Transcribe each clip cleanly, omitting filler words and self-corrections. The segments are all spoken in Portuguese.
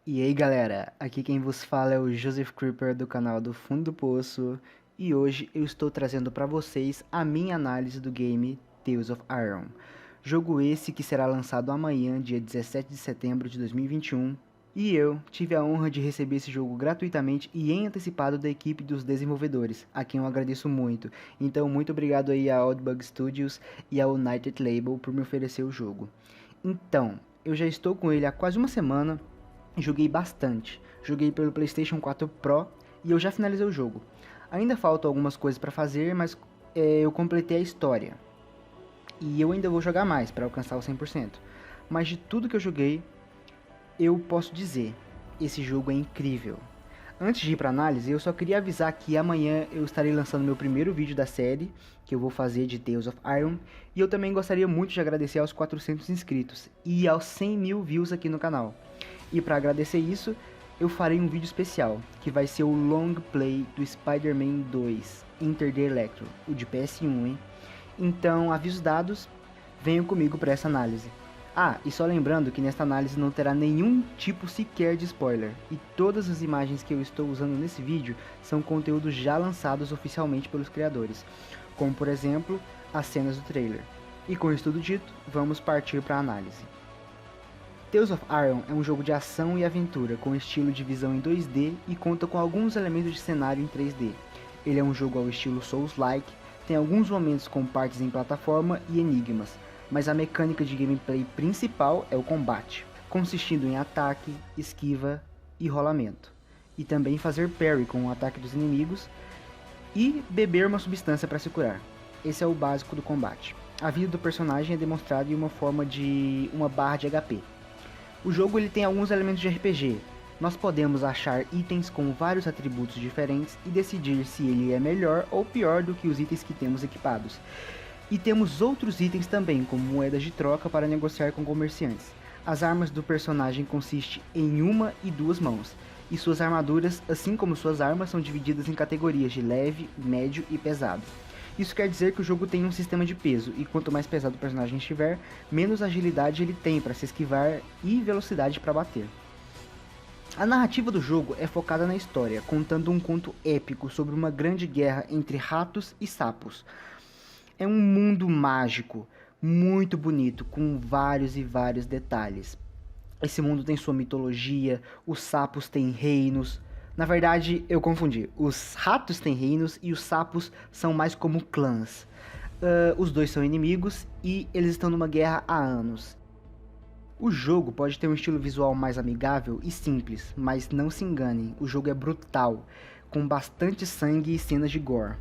E aí galera, aqui quem vos fala é o Joseph Creeper do canal do Fundo do Poço e hoje eu estou trazendo para vocês a minha análise do game Tales of Iron. Jogo esse que será lançado amanhã, dia 17 de setembro de 2021, e eu tive a honra de receber esse jogo gratuitamente e em antecipado da equipe dos desenvolvedores, a quem eu agradeço muito. Então muito obrigado aí a Oddbug Studios e a United Label por me oferecer o jogo. Então, eu já estou com ele há quase uma semana. Joguei bastante, joguei pelo PlayStation 4 Pro e eu já finalizei o jogo. Ainda faltam algumas coisas para fazer, mas eu completei a história. E eu ainda vou jogar mais para alcançar o 100%. Mas de tudo que eu joguei, eu posso dizer, esse jogo é incrível. Antes de ir para análise, eu só queria avisar que amanhã eu estarei lançando meu primeiro vídeo da série, que eu vou fazer de Tales of Iron, e eu também gostaria muito de agradecer aos 400 inscritos e aos 100 mil views aqui no canal. E para agradecer isso, eu farei um vídeo especial, que vai ser o long play do Spider-Man 2 Enter the Electro, o de PS1, hein? Então, avisos dados, venham comigo para essa análise. Ah, e só lembrando que nesta análise não terá nenhum tipo sequer de spoiler, e todas as imagens que eu estou usando nesse vídeo são conteúdos já lançados oficialmente pelos criadores, como por exemplo, as cenas do trailer. E com isso tudo dito, vamos partir para a análise. Tales of Iron é um jogo de ação e aventura com estilo de visão em 2D e conta com alguns elementos de cenário em 3D. Ele é um jogo ao estilo Souls-like, tem alguns momentos com partes em plataforma e enigmas, mas a mecânica de gameplay principal é o combate, consistindo em ataque, esquiva e rolamento, e também fazer parry com o ataque dos inimigos e beber uma substância para se curar. Esse é o básico do combate. A vida do personagem é demonstrada em uma forma de uma barra de HP. O jogo ele tem alguns elementos de RPG. Nós podemos achar itens com vários atributos diferentes e decidir se ele é melhor ou pior do que os itens que temos equipados. E temos outros itens também, como moedas de troca para negociar com comerciantes. As armas do personagem consistem em uma e duas mãos, e suas armaduras, assim como suas armas, são divididas em categorias de leve, médio e pesado. Isso quer dizer que o jogo tem um sistema de peso, e quanto mais pesado o personagem estiver, menos agilidade ele tem para se esquivar e velocidade para bater. A narrativa do jogo é focada na história, contando um conto épico sobre uma grande guerra entre ratos e sapos. É um mundo mágico, muito bonito, com vários e vários detalhes. Esse mundo tem sua mitologia, os sapos têm reinos. Na verdade, eu confundi. Os ratos têm reinos e os sapos são mais como clãs. Os dois são inimigos e eles estão numa guerra há anos. O jogo pode ter um estilo visual mais amigável e simples, mas não se enganem, o jogo é brutal, com bastante sangue e cenas de gore.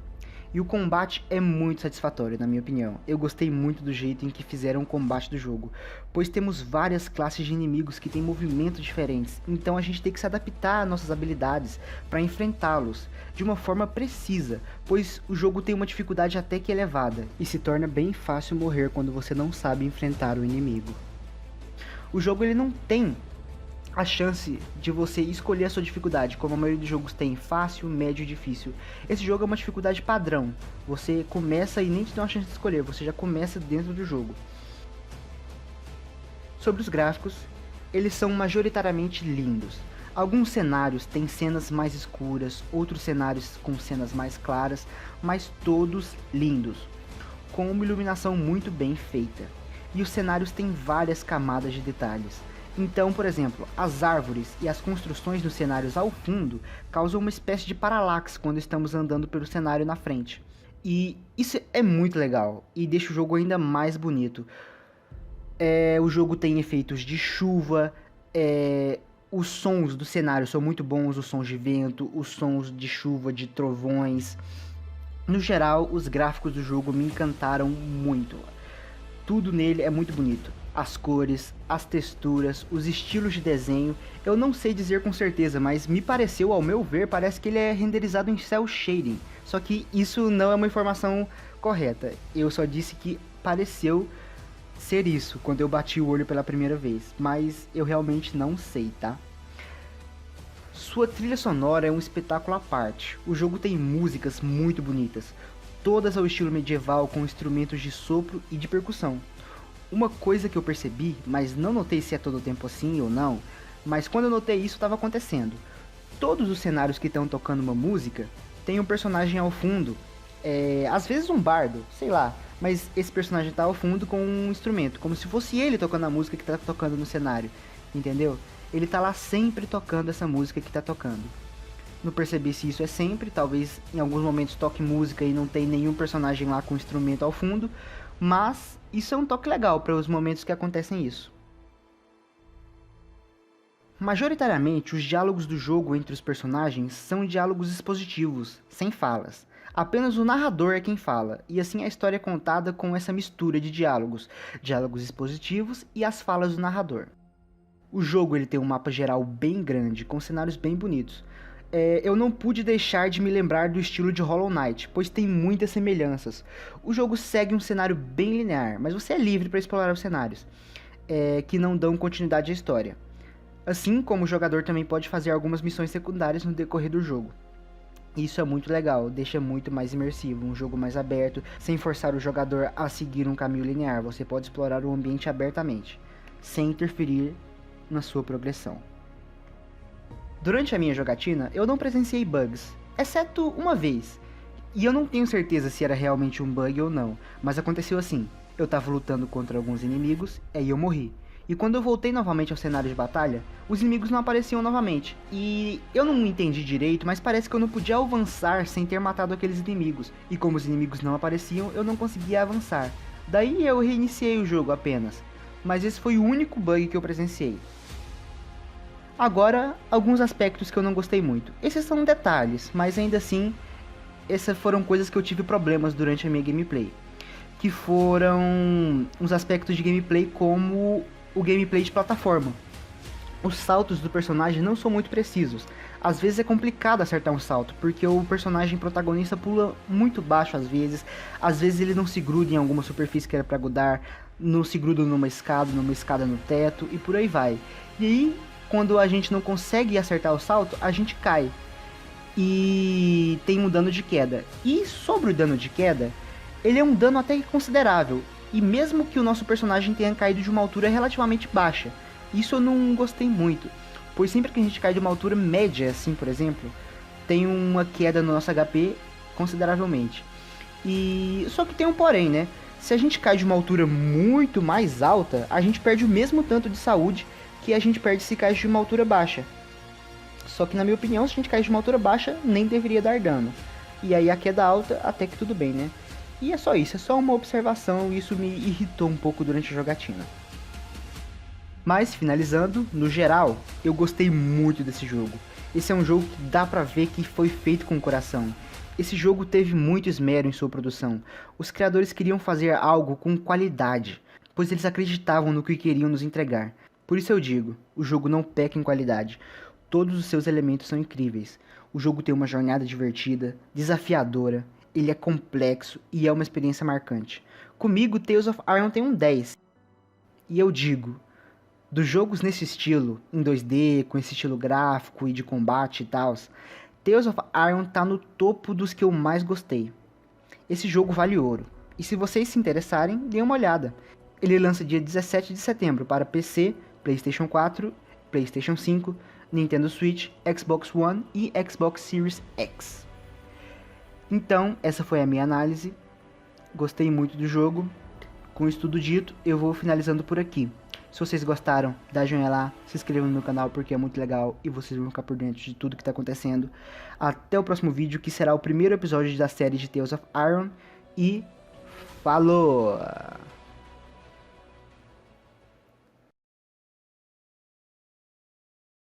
E o combate é muito satisfatório, na minha opinião. Eu gostei muito do jeito em que fizeram o combate do jogo, pois temos várias classes de inimigos que têm movimentos diferentes, então a gente tem que se adaptar às nossas habilidades para enfrentá-los de uma forma precisa, pois o jogo tem uma dificuldade até que elevada, e se torna bem fácil morrer quando você não sabe enfrentar o inimigo. O jogo ele não tem a chance de você escolher a sua dificuldade, como a maioria dos jogos tem, fácil, médio e difícil. Esse jogo é uma dificuldade padrão, você começa e nem te dá uma chance de escolher, você já começa dentro do jogo. Sobre os gráficos, eles são majoritariamente lindos. Alguns cenários têm cenas mais escuras, outros cenários com cenas mais claras, mas todos lindos, com uma iluminação muito bem feita. E os cenários têm várias camadas de detalhes. Então, por exemplo, as árvores e as construções dos cenários ao fundo causam uma espécie de paralaxe quando estamos andando pelo cenário na frente. E isso é muito legal e deixa o jogo ainda mais bonito. O jogo tem efeitos de chuva, os sons do cenário são muito bons, os sons de vento, os sons de chuva, de trovões. No geral, os gráficos do jogo me encantaram muito. Tudo nele é muito bonito. As cores, as texturas, os estilos de desenho, eu não sei dizer com certeza, mas me pareceu, ao meu ver, parece que ele é renderizado em cel shading. Só que isso não é uma informação correta. Eu só disse que pareceu ser isso quando eu bati o olho pela primeira vez, mas eu realmente não sei, tá? Sua trilha sonora é um espetáculo à parte. O jogo tem músicas muito bonitas, todas ao estilo medieval com instrumentos de sopro e de percussão. Uma coisa que eu percebi, mas não notei se é todo o tempo assim ou não, mas quando eu notei isso estava acontecendo. Todos os cenários que estão tocando uma música, tem um personagem ao fundo, às vezes um bardo, sei lá, mas esse personagem tá ao fundo com um instrumento, como se fosse ele tocando a música que tá tocando no cenário, entendeu? Ele tá lá sempre tocando essa música que tá tocando. Não percebi se isso é sempre, talvez em alguns momentos toque música e não tem nenhum personagem lá com instrumento ao fundo, mas isso é um toque legal para os momentos que acontecem isso. Majoritariamente, os diálogos do jogo entre os personagens são diálogos expositivos, sem falas. Apenas o narrador é quem fala, e assim a história é contada com essa mistura de diálogos expositivos e as falas do narrador. O jogo ele tem um mapa geral bem grande, com cenários bem bonitos. Eu não pude deixar de me lembrar do estilo de Hollow Knight, pois tem muitas semelhanças. O jogo segue um cenário bem linear, mas você é livre para explorar os cenários, que não dão continuidade à história. Assim como o jogador também pode fazer algumas missões secundárias no decorrer do jogo. Isso é muito legal, deixa muito mais imersivo, um jogo mais aberto, sem forçar o jogador a seguir um caminho linear. Você pode explorar o ambiente abertamente, sem interferir na sua progressão. Durante a minha jogatina, eu não presenciei bugs, exceto uma vez. E eu não tenho certeza se era realmente um bug ou não, mas aconteceu assim. Eu tava lutando contra alguns inimigos, aí eu morri. E quando eu voltei novamente ao cenário de batalha, os inimigos não apareciam novamente. E eu não entendi direito, mas parece que eu não podia avançar sem ter matado aqueles inimigos. E como os inimigos não apareciam, eu não conseguia avançar. Daí eu reiniciei o jogo apenas. Mas esse foi o único bug que eu presenciei. Agora, alguns aspectos que eu não gostei muito. Esses são detalhes, mas ainda assim, essas foram coisas que eu tive problemas durante a minha gameplay. Que foram uns aspectos de gameplay como o gameplay de plataforma. Os saltos do personagem não são muito precisos. Às vezes é complicado acertar um salto, porque o personagem protagonista pula muito baixo às vezes ele não se gruda em alguma superfície que era para grudar, não se gruda numa escada no teto e por aí vai. E aí, quando a gente não consegue acertar o salto, a gente cai. E tem um dano de queda. E sobre o dano de queda, ele é um dano até que considerável. E mesmo que o nosso personagem tenha caído de uma altura relativamente baixa, isso eu não gostei muito, pois sempre que a gente cai de uma altura média, assim por exemplo, tem uma queda no nosso HP consideravelmente. E só que tem um porém, né? Se a gente cai de uma altura muito mais alta, a gente perde o mesmo tanto de saúde que a gente perde se cai de uma altura baixa. Só que na minha opinião, se a gente cai de uma altura baixa, nem deveria dar dano. E aí a queda alta, até que tudo bem, né? E é só isso, é só uma observação e isso me irritou um pouco durante a jogatina. Mas, finalizando, no geral, eu gostei muito desse jogo. Esse é um jogo que dá pra ver que foi feito com o coração. Esse jogo teve muito esmero em sua produção. Os criadores queriam fazer algo com qualidade, pois eles acreditavam no que queriam nos entregar. Por isso eu digo, o jogo não peca em qualidade. Todos os seus elementos são incríveis. O jogo tem uma jornada divertida, desafiadora, ele é complexo e é uma experiência marcante. Comigo, Tales of Iron tem um 10. E eu digo, dos jogos nesse estilo, em 2D, com esse estilo gráfico e de combate e tal, Tales of Iron tá no topo dos que eu mais gostei. Esse jogo vale ouro. E se vocês se interessarem, deem uma olhada. Ele lança dia 17 de setembro para PC, PlayStation 4, PlayStation 5, Nintendo Switch, Xbox One e Xbox Series X. Então, essa foi a minha análise. Gostei muito do jogo. Com isso tudo dito, eu vou finalizando por aqui. Se vocês gostaram, dá joinha lá, se inscrevam no meu canal porque é muito legal e vocês vão ficar por dentro de tudo que está acontecendo. Até o próximo vídeo, que será o primeiro episódio da série de Tales of Iron. E falou!